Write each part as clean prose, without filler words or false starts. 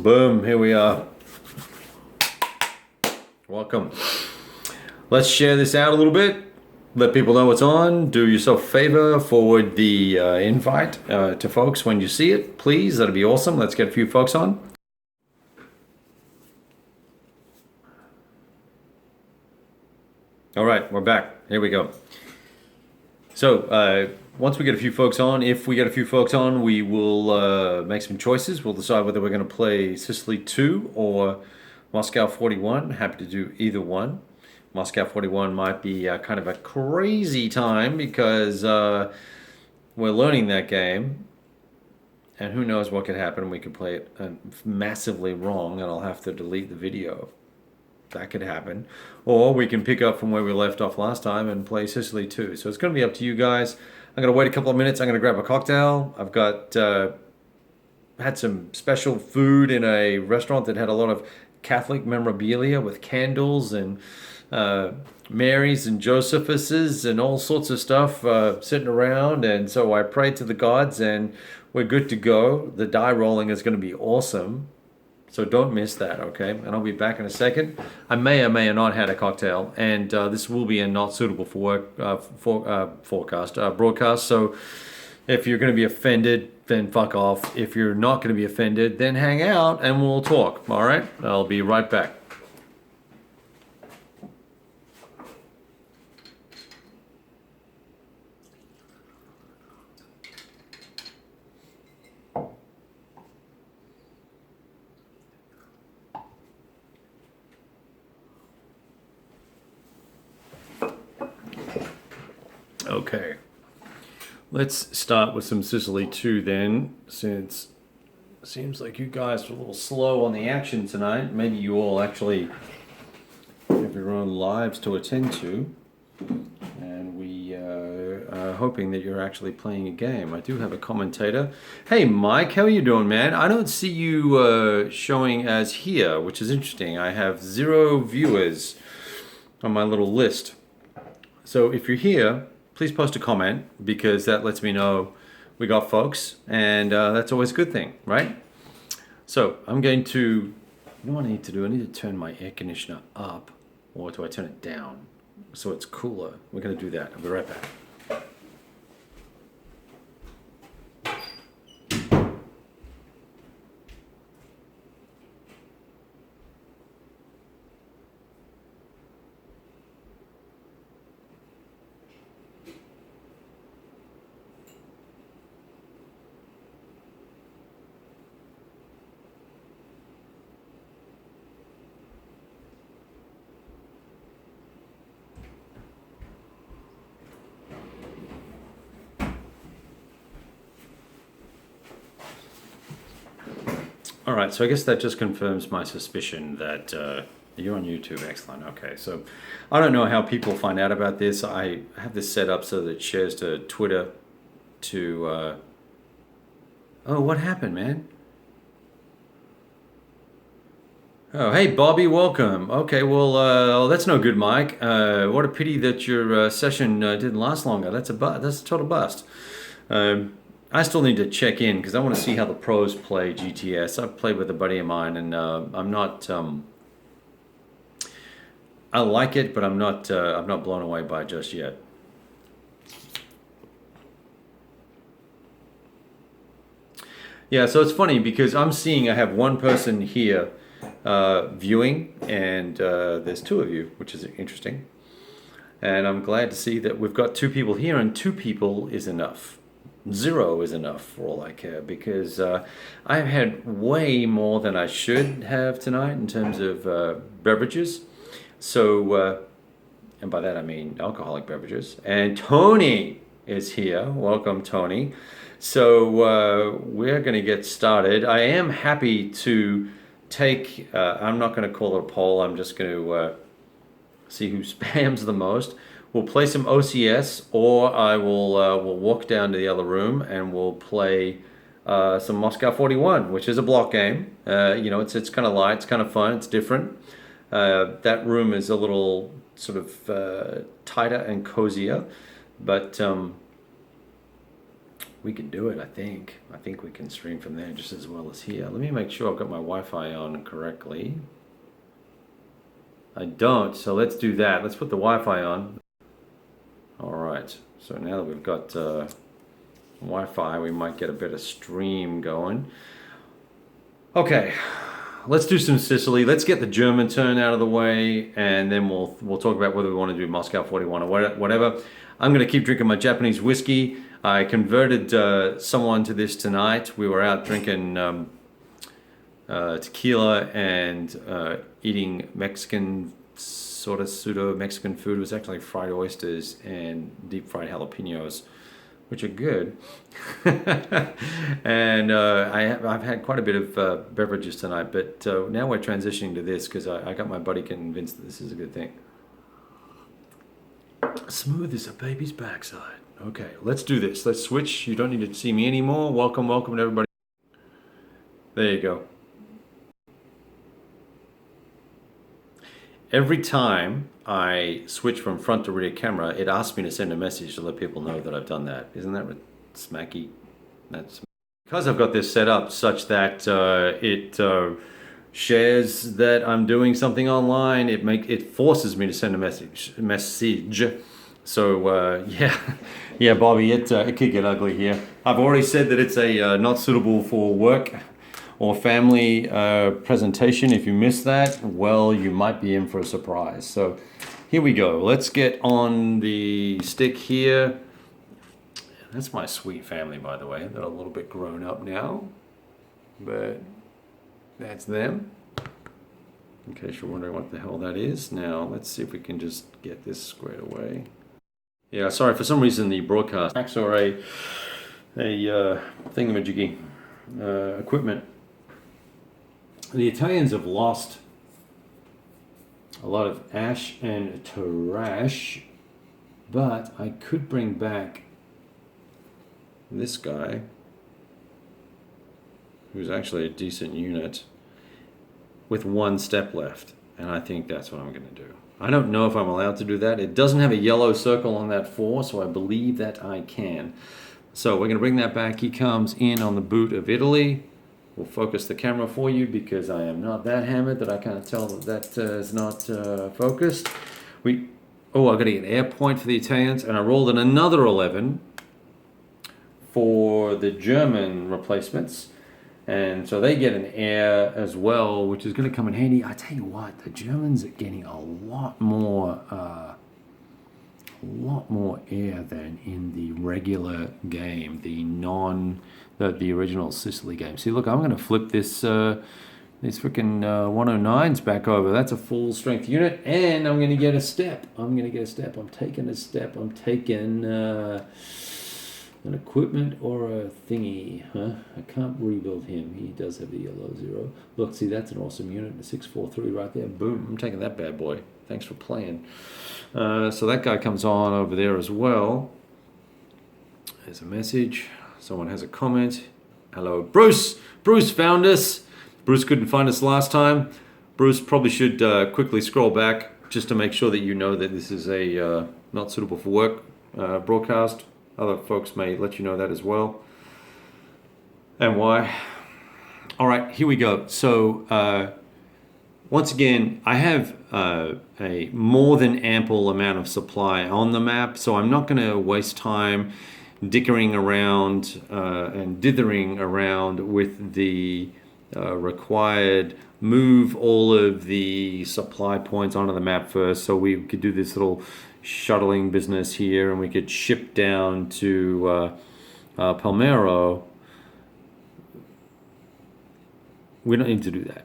Boom, here we are. Welcome. Let's share this out a little bit. Let people know what's on. Do yourself a favor, forward the invite to folks when you see it, please. That'd be awesome. Let's get a few folks on. All right, we're back. Here we go. So once we get a few folks on, if we get a few folks on, we will make some choices. We'll decide whether we're going to play Sicily II or Moscow41. Happy to do either one. Moscow41 might be kind of a crazy time because we're learning that game. And who knows what could happen. We could play it massively wrong and I'll have to delete the video. That could happen. Or we can pick up from where we left off last time and play Sicily II. So it's going to be up to you guys. I'm going to wait a couple of minutes. I'm going to grab a cocktail. I've got had some special food in a restaurant that had a lot of Catholic memorabilia with candles and Marys and Josephus's and all sorts of stuff sitting around. And so I prayed to the gods and we're good to go. The die rolling is going to be awesome. So don't miss that, okay? And I'll be back in a second. I may or may not had a cocktail, and this will be a not suitable for work broadcast. So if you're going to be offended, then fuck off. If you're not going to be offended, then hang out and we'll talk. All right? I'll be right back. Okay, let's start with some Sicily II then, since it seems like you guys are a little slow on the action tonight. Maybe you all actually have your own lives to attend to, and we are hoping that you're actually playing a game. I do have a commentator. Hey Mike, how are you doing, man? I don't see you showing as here, which is interesting. I have 0 viewers on my little list. So if you're here, please post a comment because that lets me know we got folks, and that's always a good thing, right? So I'm going to, you know what I need to do? I need to turn my air conditioner up, or do I turn it down so it's cooler? We're going to do that. I'll be right back. All right, so I guess that just confirms my suspicion that you're on YouTube. Excellent. Okay, so I don't know how people find out about this. I have this set up so that it shares to Twitter to... Oh, what happened, man? Oh, hey, Bobby, welcome. Okay, well, that's no good, Mike. What a pity that your session didn't last longer. That's a total bust. I still need to check in because I want to see how the pros play GTS. I've played with a buddy of mine, and I'm not. I like it, but I'm not blown away by it just yet. Yeah, so it's funny because I'm seeing I have one person here viewing, and there's 2 of you, which is interesting. And I'm glad to see that we've got 2 people here, and 2 people is enough. 0 is enough for all I care, because I've had way more than I should have tonight in terms of beverages. So, and by that I mean alcoholic beverages. And Tony is here. Welcome, Tony. So we're going to get started. I am happy to take, I'm not going to call it a poll. I'm just going to see who spams the most. We'll play some OCS, or I will we'll walk down to the other room and we'll play some Moscow41, which is a block game. You know, it's kind of light, it's kind of fun, it's different. That room is a little sort of tighter and cozier, but We can do it, I think. I think we can stream from there just as well as here. Let me make sure I've got my Wi-Fi on correctly. I don't, so let's do that. Let's put the Wi-Fi on. All right, so now that we've got Wi-Fi, we might get a better stream going. Okay, let's do some Sicily. Let's get the German turn out of the way, and then we'll talk about whether we want to do Moscow41 or whatever. I'm going to keep drinking my Japanese whiskey. I converted someone to this tonight. We were out drinking tequila and eating Mexican, sort of pseudo-Mexican food. It was actually fried oysters and deep-fried jalapenos, which are good. And I've had quite a bit of beverages tonight, but now we're transitioning to this because I got my buddy convinced that this is a good thing. Smooth as a baby's backside. Okay, let's do this. Let's switch. You don't need to see me anymore. Welcome to everybody. There you go. Every time I switch from front to rear camera, it asks me to send a message to let people know that I've done that. Isn't that smacky? That's because I've got this set up such that it shares that I'm doing something online. It forces me to send a message. So yeah, Bobby, it could get ugly here. I've already said that it's a not suitable for work or family presentation. If you missed that, well, you might be in for a surprise. So here we go. Let's get on the stick here. That's my sweet family, by the way. They're a little bit grown up now, but that's them. In case you're wondering what the hell that is. Now, let's see if we can just get this squared away. Yeah, sorry, for some reason the broadcast or a thingamajiggy equipment. The Italians have lost a lot of ash and trash, but I could bring back this guy, who's actually a decent unit, with one step left, and I think that's what I'm going to do. I don't know if I'm allowed to do that. It doesn't have a yellow circle on that 4, so I believe that I can. So we're going to bring that back. He comes in on the boot of Italy. We'll focus the camera for you because I am not that hammered that I can't tell that is not focused. I got to get an air point for the Italians, and I rolled in another 11 for the German replacements. And so they get an air as well, which is going to come in handy. I tell you what, the Germans are getting a lot more air than in the regular game, the original Sicily game. See, look, I'm going to flip this these freaking 109s back over. That's a full strength unit, and I'm going to get a step. I'm taking a step. I'm taking an equipment or a thingy, huh? I can't rebuild him. He does have a yellow 0. Look, see, that's an awesome unit. A 643 right there. Boom. I'm taking that bad boy. Thanks for playing. So that guy comes on over there as well. There's a message. Someone has a comment. Hello, Bruce. Bruce found us. Bruce couldn't find us last time. Bruce probably should quickly scroll back just to make sure that you know that this is a not suitable for work broadcast. Other folks may let you know that as well. And why. All right, here we go. So once again, I have a more than ample amount of supply on the map, so I'm not going to waste time dickering around and dithering around with the required move all of the supply points onto the map first, so we could do this little shuttling business here, and we could ship down to Palmero. We don't need to do that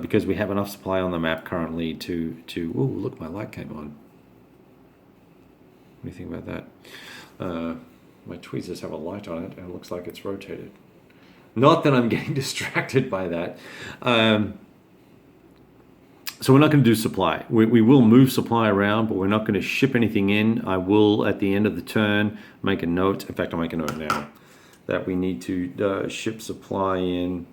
because we have enough supply on the map currently to oh, look, my light came on. What do you think about that? My tweezers have a light on it and it looks like it's rotated. Not that I'm getting distracted by that. So we're not going to do supply. We will move supply around, but we're not going to ship anything in. I will, at the end of the turn, make a note. In fact, I'll make a note now that we need to ship supply in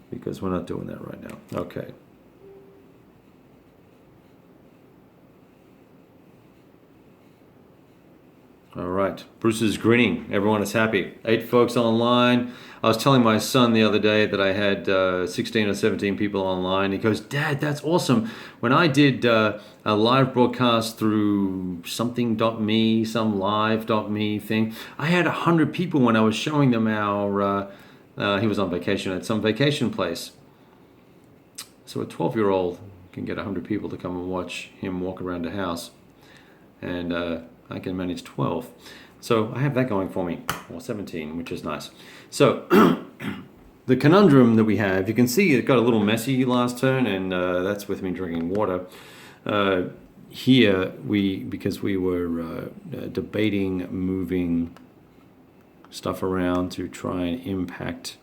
because we're not doing that right now. Okay. All right. Bruce is grinning. Everyone is happy. 8 folks online. I was telling my son the other day that I had 16 or 17 people online. He goes, Dad, that's awesome. When I did a live broadcast through something.me, some live.me thing, I had 100 people when I was showing them our, he was on vacation at some vacation place. So a 12-year-old can get 100 people to come and watch him walk around the house. And I can manage 12. So I have that going for me, or 17, which is nice. So the conundrum that we have, you can see it got a little messy last turn, and that's with me drinking water. Here, because we were debating moving stuff around to try and impact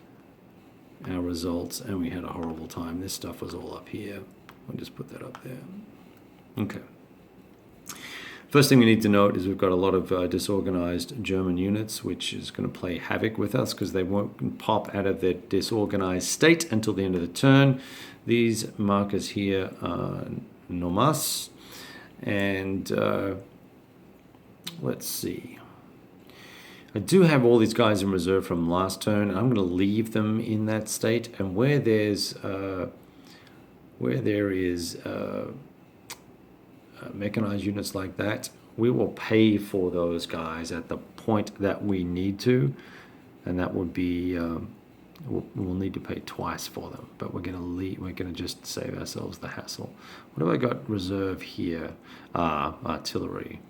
our results, and we had a horrible time. This stuff was all up here. I'll just put that up there. Okay. First thing we need to note is we've got a lot of disorganized German units, which is going to play havoc with us because they won't pop out of their disorganized state until the end of the turn. These markers here are nomas. And let's see. I do have all these guys in reserve from last turn. I'm going to leave them in that state. And where there is mechanized units like that, we will pay for those guys at the point that we need to, and that would be we'll need to pay twice for them. But we're going to just save ourselves the hassle. What have I got reserve here? Artillery,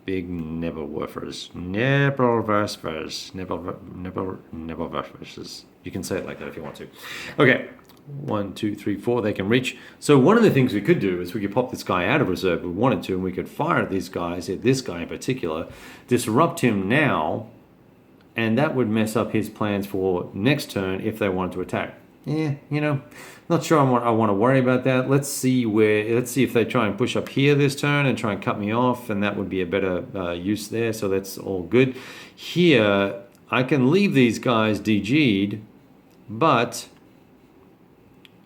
big Nebelwerfers. You can say it like that if you want to. Okay. 1, 2, 3, 4, they can reach. So one of the things we could do is we could pop this guy out of reserve if we wanted to, and we could fire at these guys, hit this guy in particular, disrupt him now, and that would mess up his plans for next turn if they wanted to attack. Not sure I want to worry about that. Let's see if they try and push up here this turn and try and cut me off, and that would be a better use there, so that's all good. Here, I can leave these guys DG'd, but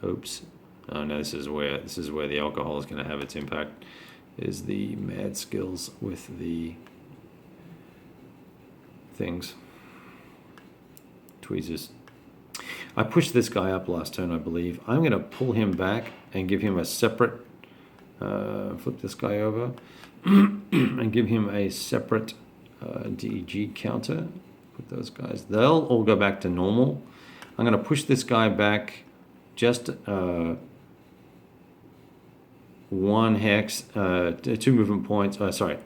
oops. Oh no, this is where the alcohol is going to have its impact, is the mad skills with the things. Tweezers. I pushed this guy up last turn, I believe. I'm going to pull him back and give him a separate, flip this guy over, and give him a separate DG counter. Put those guys, they'll all go back to normal. I'm going to push this guy back just 1 hex, 2 movement points, sorry,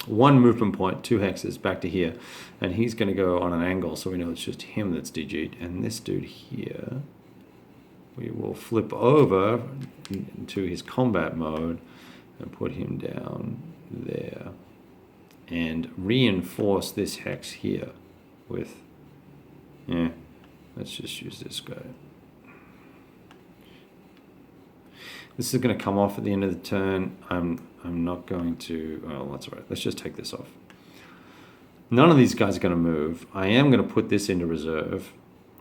1 movement point, 2 hexes back to here. And he's going to go on an angle, so we know it's just him that's DG'd. And this dude here, we will flip over into his combat mode and put him down there. And reinforce this hex here with, let's just use this guy. This is going to come off at the end of the turn. I'm not going to, oh, that's all right. Let's just take this off. None of these guys are going to move. I am going to put this into reserve.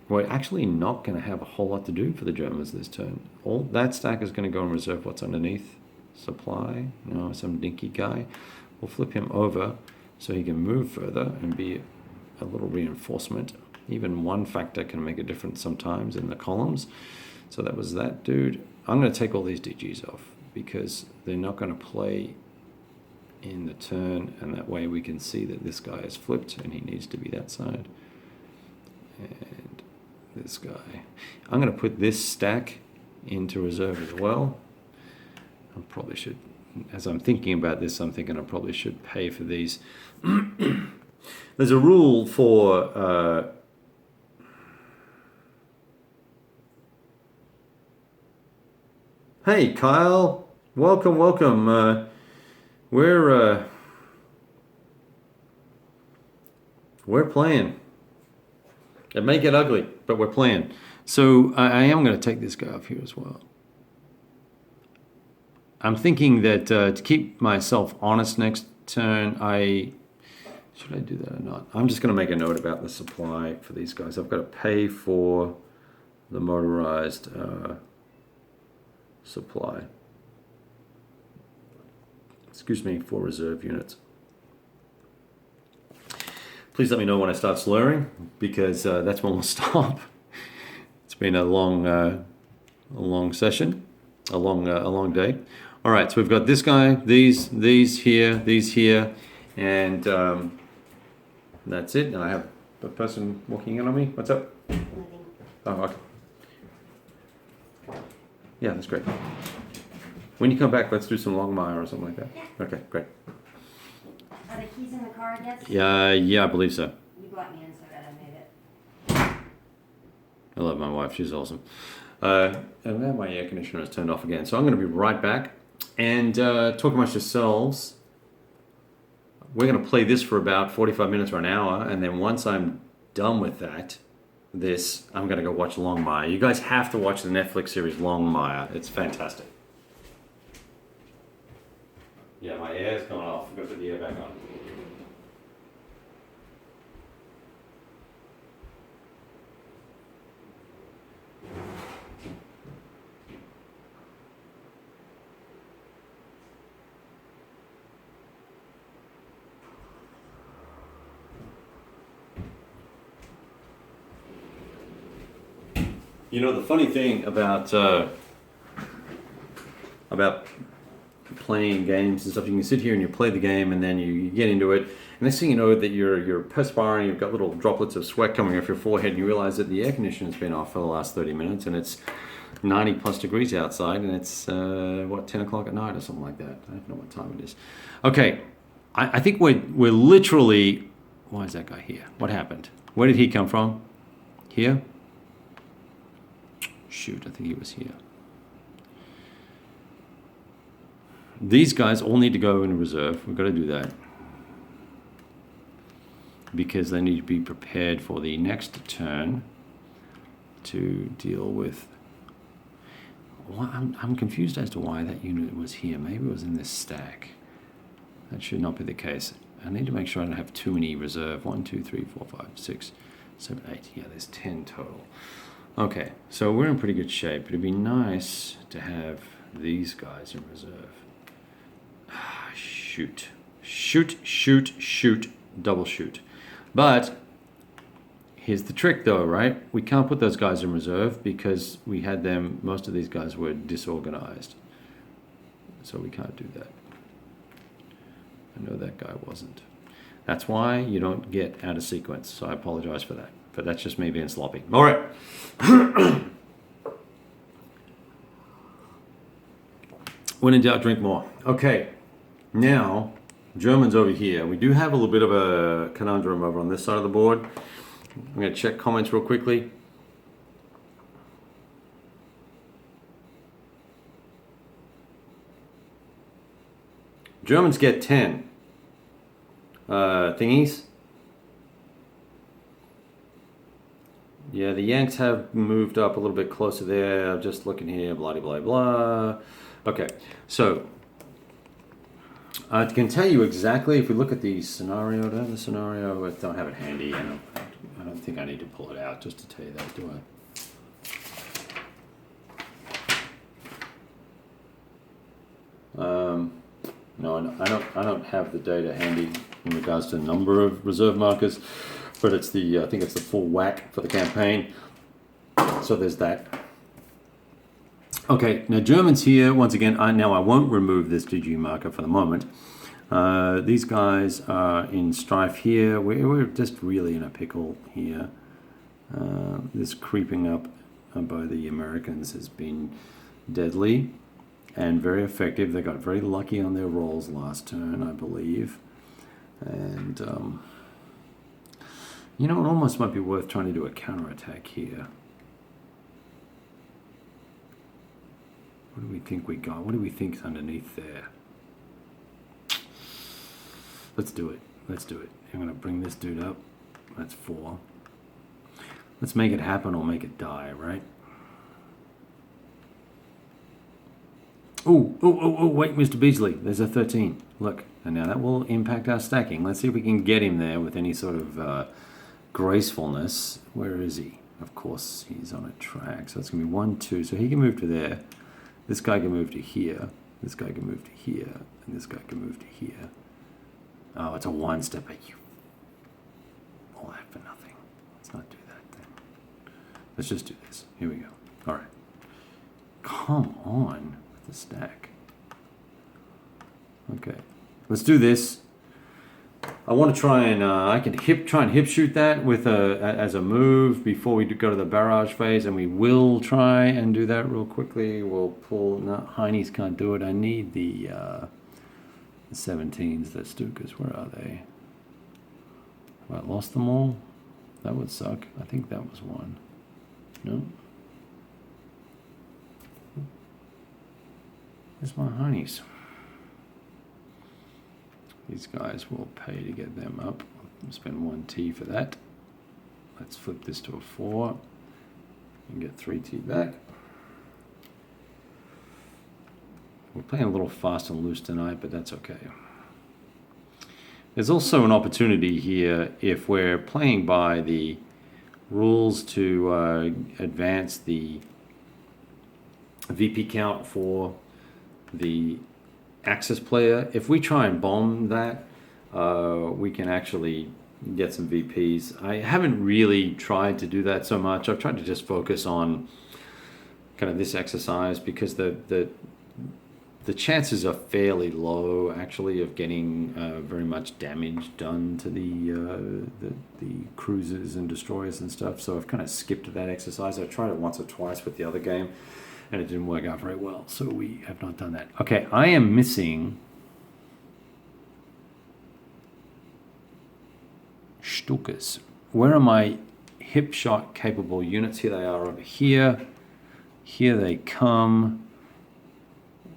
We're actually not going to have a whole lot to do for the Germans this turn. All that stack is going to go in reserve. What's underneath? Supply? No, some dinky guy. We'll flip him over so he can move further and be a little reinforcement. Even one factor can make a difference sometimes in the columns. So that was that dude. I'm going to take all these DGs off because they're not going to play in the turn, and that way we can see that this guy is flipped and he needs to be that side. And this guy. I'm going to put this stack into reserve as well. I probably should, as I'm thinking about this, I'm thinking I probably should pay for these. There's a rule for hey, Kyle. Welcome. We're playing. It may get ugly, but we're playing. So I am going to take this guy off here as well. I'm thinking that to keep myself honest next turn, should I do that or not? I'm just going to make a note about the supply for these guys. I've got to pay for the motorized supply. Excuse me, for reserve units. Please let me know when I start slurring, because that's when we'll stop. It's been a long session, a long day. All right, so we've got this guy, these here, and that's it. And I have a person walking in on me. What's up? Nothing. Oh, okay. Yeah, that's great. When you come back, let's do some Longmire or something like that. Yeah. Okay, great. Are the keys in the car, I guess? Yeah, I believe so. You brought me in so that I made it. I love my wife. She's awesome. And now my air conditioner is turned off again. So I'm going to be right back. And talk amongst yourselves. We're going to play this for about 45 minutes or an hour. And then once I'm done with I'm going to go watch Longmire. You guys have to watch the Netflix series Longmire. It's fantastic. Yeah, my air's gone off. I've got to put the air back on. You know, the funny thing about playing games and stuff, you can sit here and you play the game and then you get into it, and next thing you know that you're perspiring, you've got little droplets of sweat coming off your forehead, and you realize that the air conditioner's been off for the last 30 minutes and it's 90 plus degrees outside, and it's 10 o'clock at night or something like that. I don't know what time it is. Okay, I think we're literally, why is that guy here? What happened? Where did he come from? Here? Shoot, I think he was here. These guys all need to go in reserve. We've got to do that. Because they need to be prepared for the next turn to deal with... Well, I'm confused as to why that unit was here. Maybe it was in this stack. That should not be the case. I need to make sure I don't have too many reserve. 1, 2, 3, 4, 5, 6, 7, 8. Yeah, there's 10 total. Okay, so we're in pretty good shape. It'd be nice to have these guys in reserve. Shoot. Shoot. Double shoot. But here's the trick though, right? We can't put those guys in reserve because we had them, most of these guys were disorganized. So we can't do that. I know that guy wasn't. That's why you don't get out of sequence. So I apologize for that. But that's just me being sloppy. All right. When in doubt, drink more. Okay. Now, Germans over here. We do have a little bit of a conundrum over on this side of the board. I'm going to check comments real quickly. Germans get 10 thingies. Yeah, the Yanks have moved up a little bit closer there. I'm just looking here, blah, blah, blah. Okay, so I can tell you exactly, if we look at the scenario, I don't have it handy. I don't think I need to pull it out just to tell you that, do I? No, I don't have the data handy in regards to number of reserve markers. But it's I think it's the full whack for the campaign. So there's that. Okay, now Germans here, once again, now I won't remove this GG marker for the moment. These guys are in strife here. We're just really in a pickle here. This creeping up by the Americans has been deadly and very effective. They got very lucky on their rolls last turn, I believe. And... you know, it almost might be worth trying to do a counterattack here. What do we think we got? What do we think is underneath there? Let's do it. I'm going to bring this dude up. That's 4. Let's make it happen or make it die, right? Oh, wait, Mr. Beasley. There's a 13. Look, and now that will impact our stacking. Let's see if we can get him there with any sort of... gracefulness. Where is he? Of course, he's on a track. So it's going to be 1, 2. So he can move to there. This guy can move to here. This guy can move to here. And this guy can move to here. Oh, it's a one-stepper. all that for nothing. Let's not do that then. Let's just do this. Here we go. All right. Come on with the stack. Okay. Let's do this. I want to try and I can try and hip shoot that with as a move before we go to the barrage phase, and we will try and do that real quickly. We'll pull. No, Heine's can't do it. I need the 17s, the Stukas. Where are they? Have I lost them all? That would suck. I think that was one. No. Where's my Heinies? These guys will pay to get them up. I'll spend 1T for that. Let's flip this to a 4 and get 3T back. We're playing a little fast and loose tonight, but that's okay. There's also an opportunity here if we're playing by the rules to advance the VP count for the Axis player. If we try and bomb that, we can actually get some VPs. I haven't really tried to do that so much. I've tried to just focus on kind of this exercise because the chances are fairly low actually of getting very much damage done to the cruisers and destroyers and stuff. So I've kind of skipped that exercise. I tried it once or twice with the other game, and it didn't work out very well, so we have not done that. Okay, I am missing Stukas. Where are my hip shot capable units? Here they are over here. Here they come.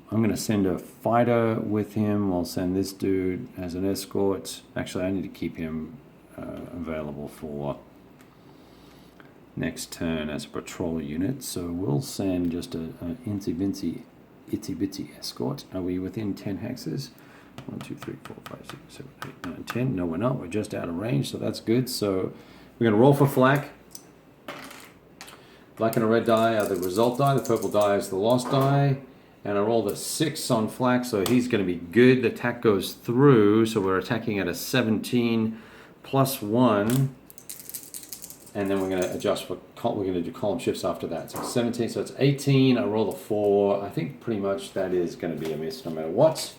I'm going to send a fighter with him. I'll send this dude as an escort. Actually, I need to keep him available for next turn as a patrol unit, so we'll send just an itsy bitsy escort. Are we within 10 hexes? 1, 2, 3, 4, 5, 6, 7, 8, 9, 10. No, we're not. We're just out of range, so that's good. So we're going to roll for flak. Black and a red die are the result die. The purple die is the lost die. And I rolled a 6 on flak, so he's going to be good. The attack goes through, so we're attacking at a 17 plus 1. And then we're going to adjust for, we're going to do column shifts after that. So 17, so it's 18. I roll a 4. I think pretty much that is going to be a miss no matter what.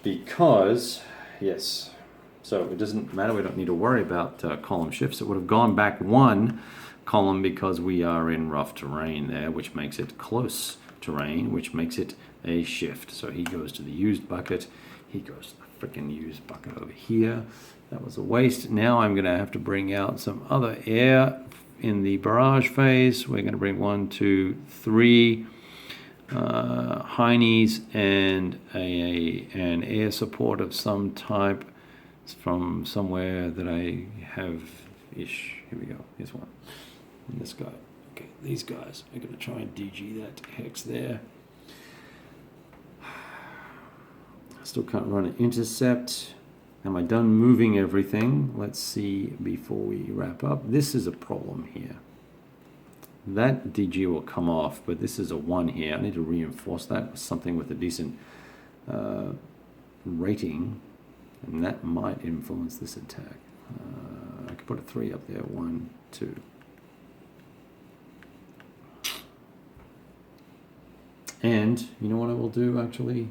Because, yes, so it doesn't matter. We don't need to worry about column shifts. It would have gone back 1 column because we are in rough terrain there, which makes it close terrain, which makes it a shift. So he goes to the used bucket. He goes to the freaking used bucket over here. That was a waste. Now I'm going to have to bring out some other air in the barrage phase. We're going to bring 1, 2, 3 Heinies and an air support of some type from somewhere that I have ish. Here we go. Here's one. And this guy. Okay, these guys are going to try and DG that hex there. I still can't run an intercept. Am I done moving everything? Let's see before we wrap up. This is a problem here. That DG will come off, but this is a 1 here. I need to reinforce that with something with a decent rating, and that might influence this attack. I could put a 3 up there. 1, 2. And you know what I will do actually?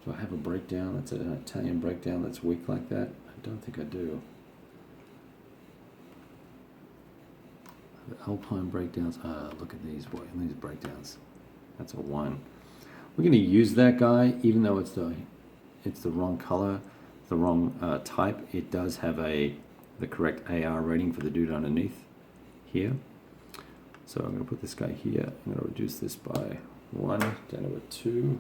Do I have a breakdown that's an Italian breakdown that's weak like that? I don't think I do. The Alpine breakdowns. Look at these breakdowns. That's a 1. We're going to use that guy, even though it's the wrong color, the wrong type. It does have the correct AR rating for the dude underneath here. So I'm going to put this guy here. I'm going to reduce this by 1 down to a 2.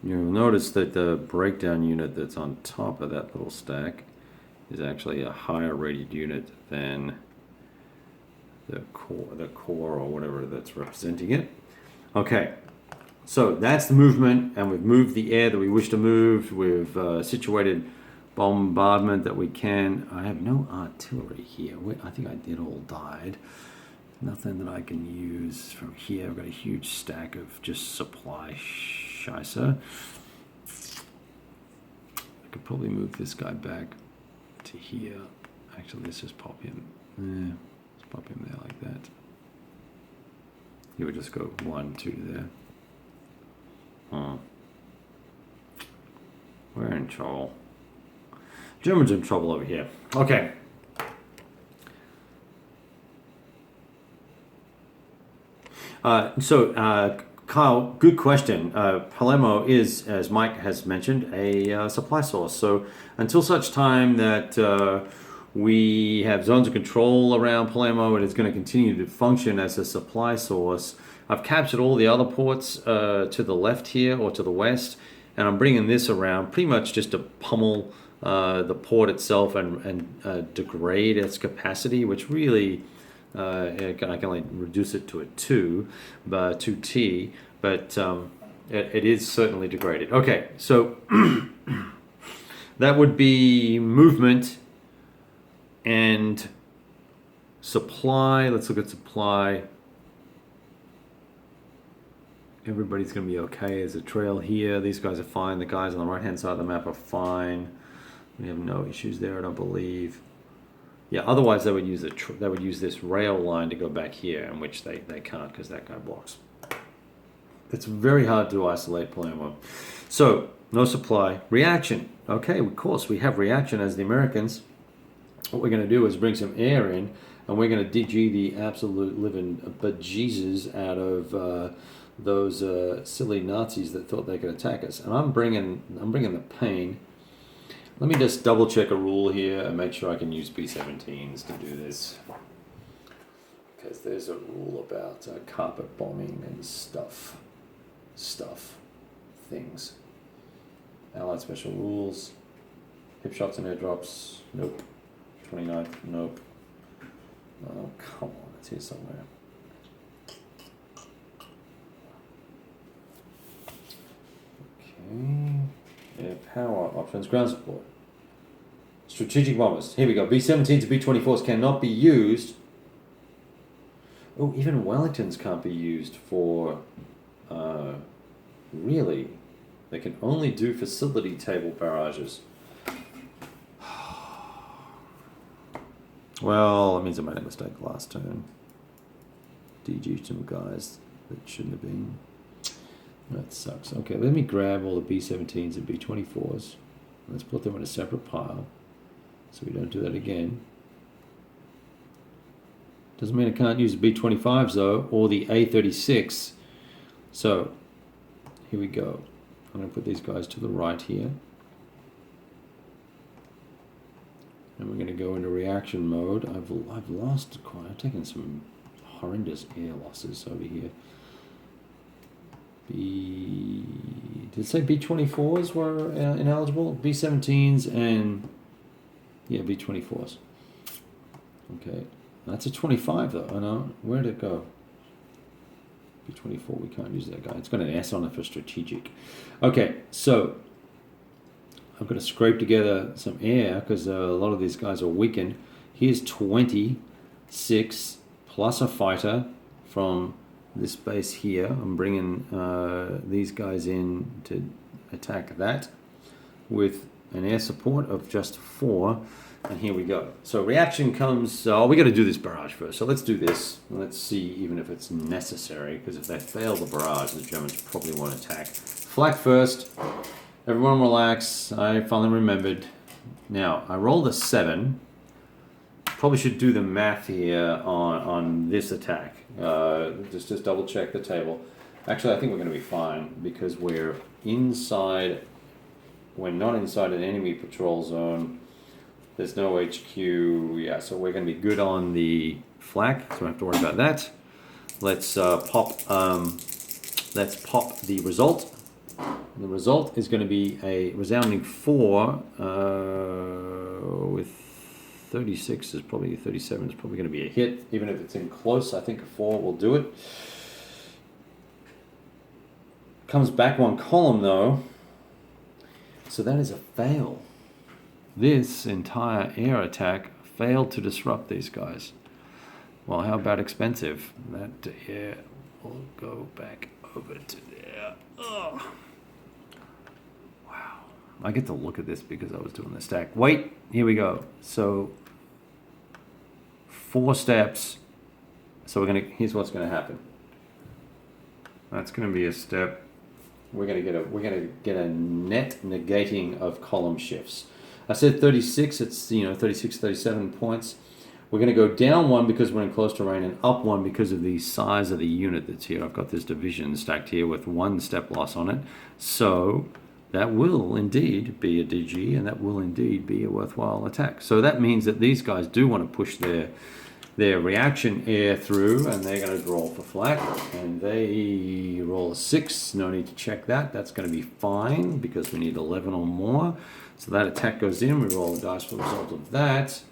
You'll notice that the breakdown unit that's on top of that little stack is actually a higher rated unit than the core or whatever that's representing it. Okay, so that's the movement, and we've moved the air that we wish to move. We've situated bombardment that we can. I have no artillery here. I think I did all died. Nothing that I can use from here. I've got a huge stack of just supply scheisse. I could probably move this guy back to here. Actually, let's just pop him. Let's pop him there like that. He would just go 1, 2 there. We're in trouble. Germans in trouble over here. Okay. Kyle, good question. Palermo is, as Mike has mentioned, a supply source. So until such time that we have zones of control around Palermo, it is going to continue to function as a supply source. I've captured all the other ports to the left here or to the west, and I'm bringing this around pretty much just to pummel the port itself and degrade its capacity, which really I can only reduce it to a 2T, but it is certainly degraded. Okay, so that would be movement and supply. Let's look at supply. Everybody's going to be okay. There's a trail here. These guys are fine. The guys on the right-hand side of the map are fine. We have no issues there, I don't believe. Yeah, otherwise they would use this rail line to go back here, in which they can't because that guy blocks. It's very hard to isolate Palermo. So, no supply. Reaction. Okay, of course, we have reaction as the Americans. What we're going to do is bring some air in, and we're going to DG the absolute living bejesus out of those silly Nazis that thought they could attack us. And I'm bringing the pain. Let me just double check a rule here and make sure I can use B-17s to do this. Because there's a rule about carpet bombing and things. Allied special rules. Hip shots and airdrops, nope. 29th, nope. Oh, come on, it's here somewhere. Okay. Air power options, ground support. Strategic bombers. Here we go. B-17s and B-24s cannot be used. Oh, even Wellingtons can't be used for. Really? They can only do facility table barrages. Well, that means I made a mistake last turn. DG some guys that shouldn't have been. That sucks. Okay, let me grab all the B-17s and B-24s. Let's put them in a separate pile so we don't do that again. Doesn't mean I can't use the B-25s though, or the A-36. So, here we go. I'm going to put these guys to the right here. And we're going to go into reaction mode. I've lost quite. I've taken some horrendous air losses over here. Did it say B-24s were ineligible? B-17s and yeah, B-24s. Okay, that's a 25 though. I know. Where'd it go? B-24. We can't use that guy. It's got an S on it for strategic. Okay, so I've got to scrape together some air because a lot of these guys are weakened. Here's 26 plus a fighter from this base here. I'm bringing these guys in to attack that with an air support of just 4. And here we go. So reaction comes. We got to do this barrage first. So let's do this. Let's see even if it's necessary. Because if they fail the barrage, the Germans probably won't attack. Flak first. Everyone relax. I finally remembered. Now, I rolled a 7. Probably should do the math here on this attack. Just double check the table. Actually, I think we're going to be fine because we're inside. We're not inside an enemy patrol zone. There's no HQ. Yeah, so we're going to be good on the flak. So we don't have to worry about that. Let's pop. Let's pop the result. The result is going to be a resounding 4 with 36 is probably 37 is probably going to be a hit, even if it's in close. I think a 4 will do it. Comes back 1 column though, so that is a fail. This entire air attack failed to disrupt these guys. Well, how about expensive? That here will go back over to there. Oh. Wow. I get to look at this because I was doing the stack. Wait, here we go. So 4 steps. So here's what's gonna happen. That's gonna be a step. We're gonna get a net negating of column shifts. I said 36, it's 36, 37 points. We're going to go down 1 because we're in close terrain and up 1 because of the size of the unit that's here. I've got this division stacked here with 1 step loss on it. So that will indeed be a DG and that will indeed be a worthwhile attack. So that means that these guys do want to push their reaction air through and they're going to draw for flak. And they roll a 6. No need to check that. That's going to be fine because we need 11 or more. So that attack goes in. We roll the dice for the result of that.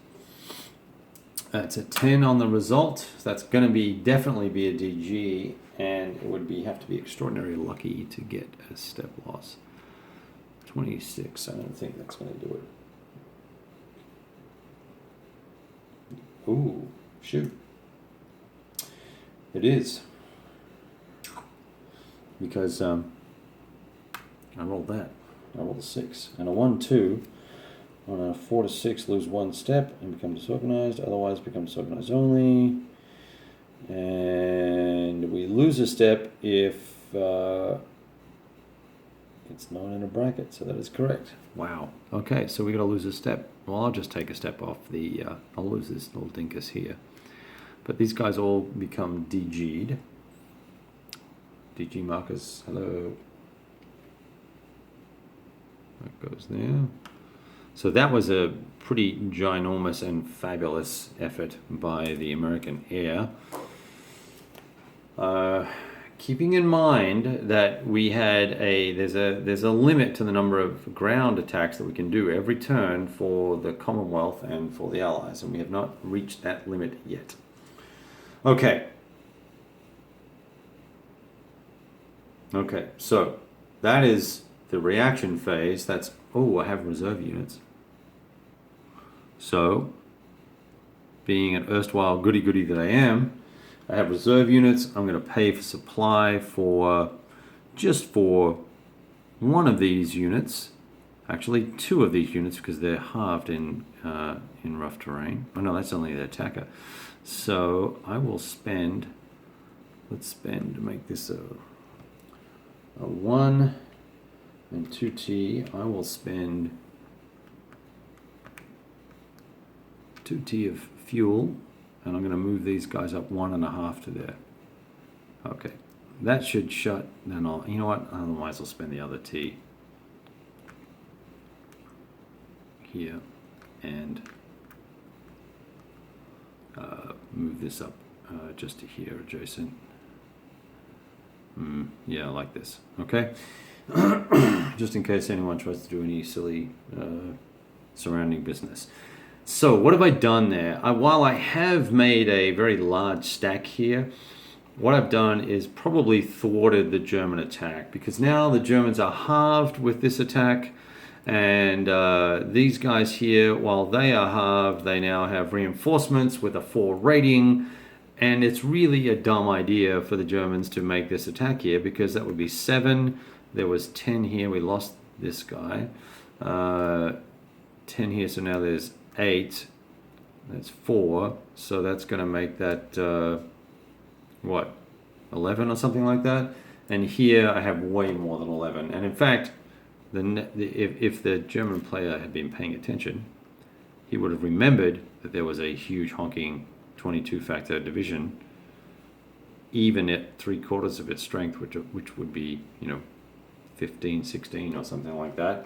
That's a 10 on the result. That's going to definitely be a DG, and it would have to be extraordinarily lucky to get a step loss. 26. I don't think that's going to do it. Ooh, shoot. It is. Because I rolled that. I rolled a 6 and a 1, 2. On a 4 to 6, lose 1 step and become disorganized. Otherwise, become disorganized only. And we lose a step if it's not in a bracket. So that is correct. Wow. Okay, so we got to lose a step. Well, I'll just take a step off the. I'll lose this little dinkus here. But these guys all become DG'd. DG markers. Hello. That goes there. So that was a pretty ginormous and fabulous effort by the American Air. Keeping in mind that we had there's a limit to the number of ground attacks that we can do every turn for the Commonwealth and for the Allies, and we have not reached that limit yet. Okay. Okay, so that is the reaction phase. That's, oh, I have reserve units. So, being an erstwhile goody-goody that I am, I have reserve units. I'm going to pay for supply just for 1 of these units. Actually, 2 of these units because they're halved in rough terrain. Oh no, that's only the attacker. So I will spend. Let's spend to make this a 1 and 2T. I will spend 2T of fuel, and I'm going to move these guys up 1.5 to there. Okay, that should shut. Then you know what? Otherwise, I'll spend the other T here and move this up just to here, adjacent. Yeah, like this. Okay, just in case anyone tries to do any silly surrounding business. So what have I done there? While I have made a very large stack here, what I've done is probably thwarted the German attack, because now the Germans are halved with this attack, and these guys here, while they are halved, they now have reinforcements with a 4 rating, and it's really a dumb idea for the Germans to make this attack here, because that would be 7. There was 10 here. We lost this guy. 10 here, so now there's 8. That's 4. So that's going to make that, what, 11 or something like that? And here I have way more than 11. And in fact, if the German player had been paying attention, he would have remembered that there was a huge honking 22 factor division, even at 3/4 of its strength, which would be, 15, 16 or something like that.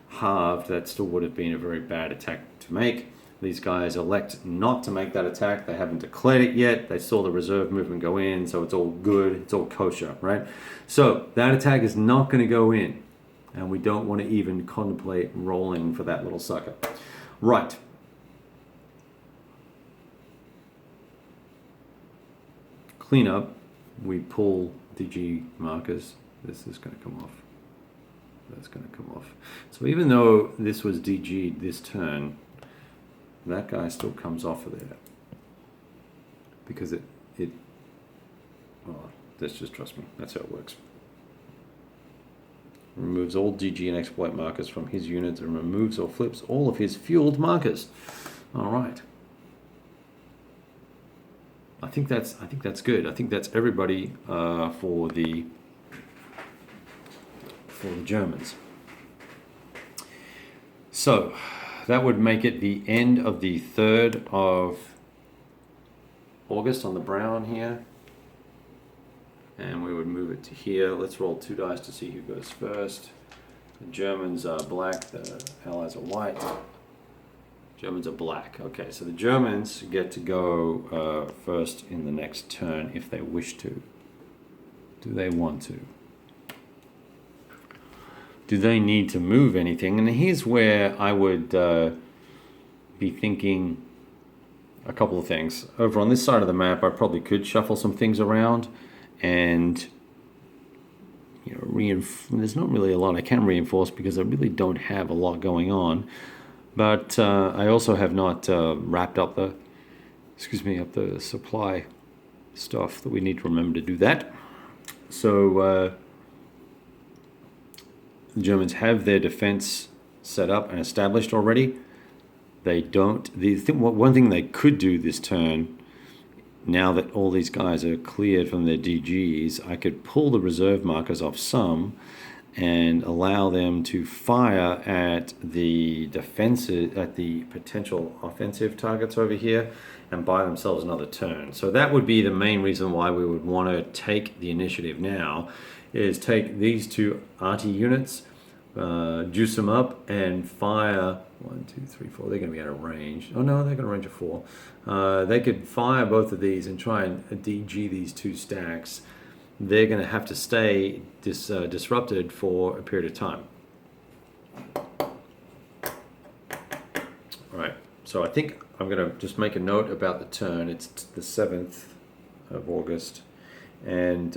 Halved, that still would have been a very bad attack to make. These guys elect not to make that attack. They haven't declared it yet. They saw the reserve movement go in, so it's all good. It's all kosher, right? So that attack is not going to go in, and we don't want to even contemplate rolling for that little sucker. Right. Cleanup. We pull DG markers. This is going to come off. That's going to come off. So even though this was DG'd this turn, that guy still comes off of there. because oh, just trust me, that's how it works. Removes all DG and exploit markers from his units and removes or flips all of his fueled markers. All right. I think that's good. I think that's everybody for the Germans. So that would make it the end of the 3rd of August on the brown here. And we would move it to here. Let's roll 2 dice to see who goes first. The Germans are black, the Allies are white. Germans are black. Okay, so the Germans get to go first in the next turn if they wish to. Do they want to? Do they need to move anything? And here's where I would be thinking a couple of things. Over on this side of the map, I probably could shuffle some things around, and there's not really a lot I can reinforce because I really don't have a lot going on. But I also have not wrapped up the supply stuff that we need to remember to do that. So the Germans have their defense set up and established already. They don't. One thing they could do this turn, now that all these guys are cleared from their DGs, I could pull the reserve markers off some and allow them to fire at the defensive, at the potential offensive targets over here, and buy themselves another turn. So that would be the main reason why we would want to take the initiative now, is take these 2 arty units, juice them up, and fire 1, 2, 3, 4. They're going to be out of range. Oh no, they're going to range of 4. They could fire both of these and try and DG these 2 stacks. They're going to have to stay disrupted for a period of time. All right, so I think I'm going to just make a note about the turn. It's the 7th of August, and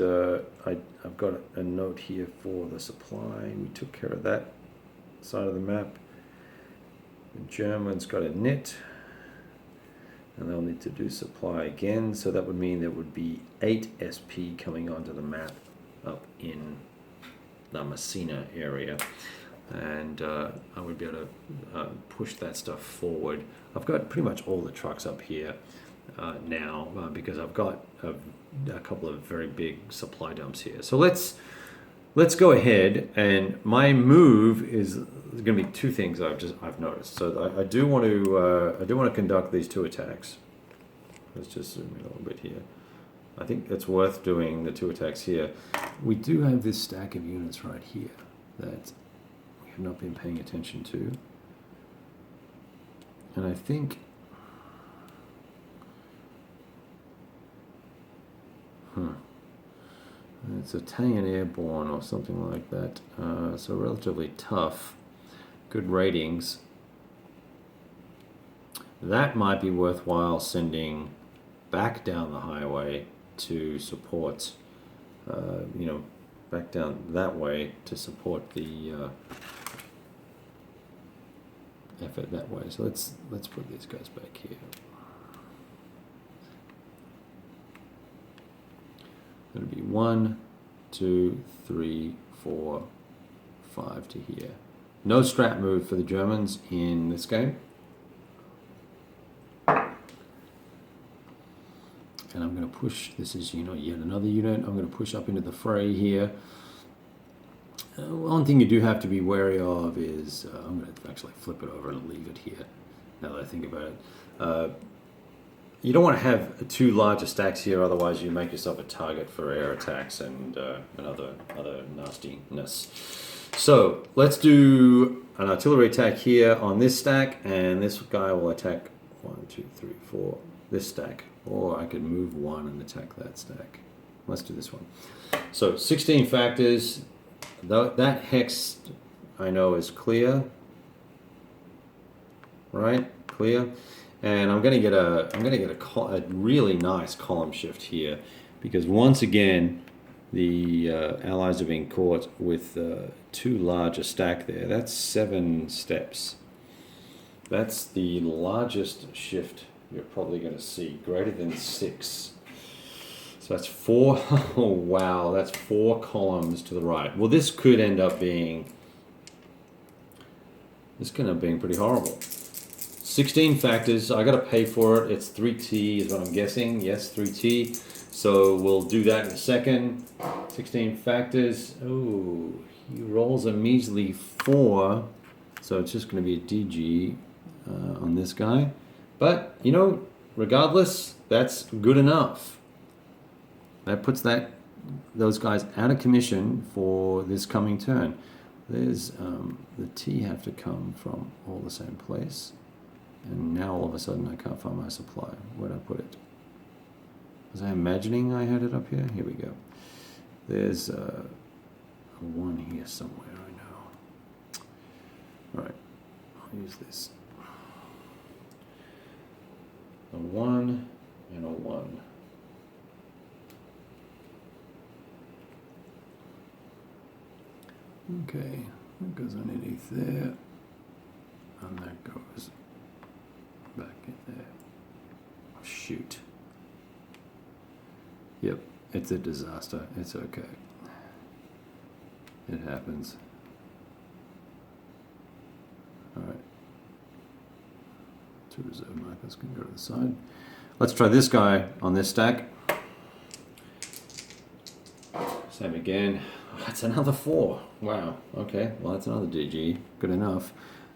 I've got a note here for the supply. We took care of that side of the map. The Germans got a knit, and they'll need to do supply again, so that would mean there would be 8 SP coming onto the map up in the Messina area, and I would be able to push that stuff forward. I've got pretty much all the trucks up here now because I've got a couple of very big supply dumps here. So let's go ahead, and my move is going to be 2 things I've noticed. So I do want to conduct these 2 attacks. Let's just zoom in a little bit here. I think it's worth doing the 2 attacks here. We do have this stack of units right here that we have not been paying attention to, and I think it's Italian airborne or something like that, so relatively tough, good ratings. That might be worthwhile sending back down the highway to support, back down that way to support the effort that way. So let's put these guys back here. It'll be 1, 2, 3, 4, 5 to here. No strat move for the Germans in this game. And I'm going to push, this is yet another unit, I'm going to push up into the fray here. One thing you do have to be wary of is, I'm going to actually flip it over and leave it here, now that I think about it. You don't want to have 2 larger stacks here, otherwise you make yourself a target for air attacks and other nastiness. So let's do an artillery attack here on this stack, and this guy will attack 1, 2, 3, 4, this stack. Or I could move 1 and attack that stack. Let's do this one. So 16 factors. That hex I know is clear, right? Clear. And I'm gonna get a really nice column shift here, because once again the Allies are being caught with too large a stack there. That's 7 steps. That's the largest shift you're probably going to see greater than 6. So that's 4. Oh, wow. That's 4 columns to the right. Well, this could end up being... This could end up being pretty horrible. 16 factors. I got to pay for it. It's 3T is what I'm guessing. Yes, 3T. So we'll do that in a second. 16 factors. Oh, he rolls a measly 4. So it's just going to be a DG on this guy. But, you know, regardless, that's good enough. That puts those guys out of commission for this coming turn. There's the T have to come from all the same place. And now all of a sudden I can't find my supply. Where'd I put it? Was I imagining I had it up here? Here we go. There's a 1 here somewhere, I know. Alright, I'll use this. A 1 and a 1. Okay, that goes underneath there. And that goes back in there. Oh, shoot. Yep, it's a disaster. It's okay. It happens. Alright. 2 reserve markers can go to the side. Let's try this guy on this stack. Same again. Oh, that's another 4. Wow. Okay. Well, that's another DG. Good enough.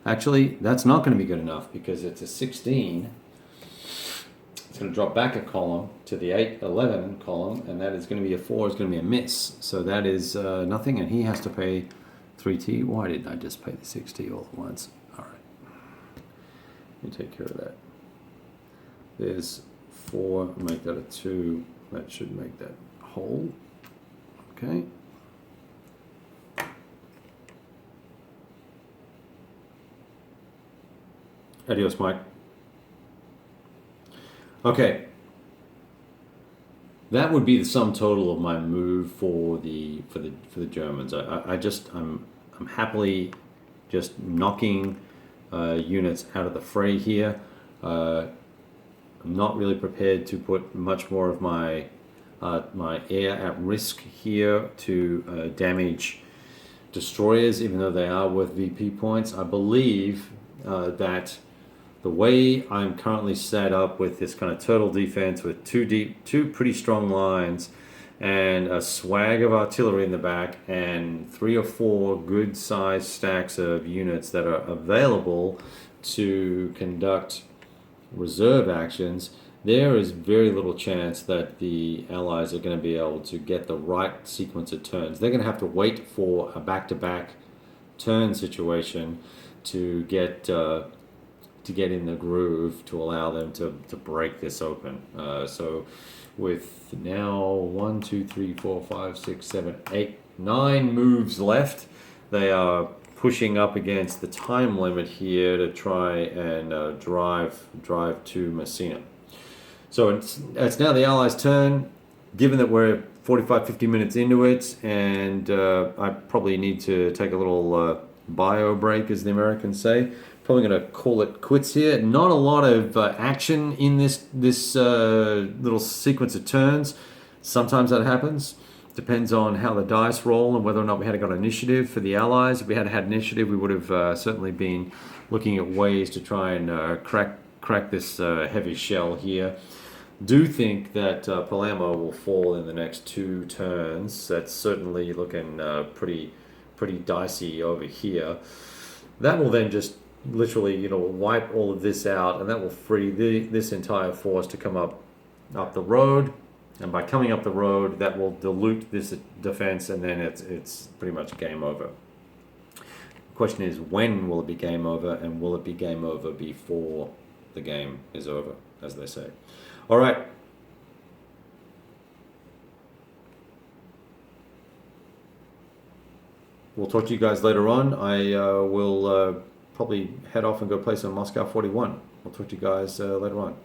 Actually, that's not going to be good enough because it's a 16. It's going to drop back a column to the 8, 11 column, and that is going to be a 4. It's going to be a miss. So that is nothing, and he has to pay 3T. Why didn't I just pay the 6T all at once? All right. Let me take care of that. There's 4. Make that a 2. That should make that whole. Okay. Adios, Mike. Okay. That would be the sum total of my move for the Germans. I'm happily just knocking units out of the fray here. I'm not really prepared to put much more of my my air at risk here to damage destroyers, even though they are worth VP points. I believe that the way I'm currently set up with this kind of turtle defense with two pretty strong lines and a swag of artillery in the back and 3 or 4 good sized stacks of units that are available to conduct reserve actions, there is very little chance that the Allies are going to be able to get the right sequence of turns. They're going to have to wait for a back-to-back turn situation to get in the groove to allow them to break this open. So with now 1, 2, 3, 4, 5, 6, 7, 8, 9 moves left, they are pushing up against the time limit here to try and drive to Messina. So it's now the Allies' turn. Given that we're 45-50 minutes into it, and I probably need to take a little bio break, as the Americans say. Probably going to call it quits here. Not a lot of action in this little sequence of turns. Sometimes that happens. Depends on how the dice roll and whether or not we had got initiative for the Allies. If we had had initiative, we would have certainly been looking at ways to try and crack this heavy shell here. Do think that Palermo will fall in the next 2 turns. That's certainly looking pretty dicey over here. That will then just literally, wipe all of this out, and that will free this entire force to come up the road. And by coming up the road, that will dilute this defense, and then it's pretty much game over. The question is, when will it be game over, and will it be game over before the game is over, as they say. All right. We'll talk to you guys later on. I will probably head off and go play some Moscow 41. We'll talk to you guys later on.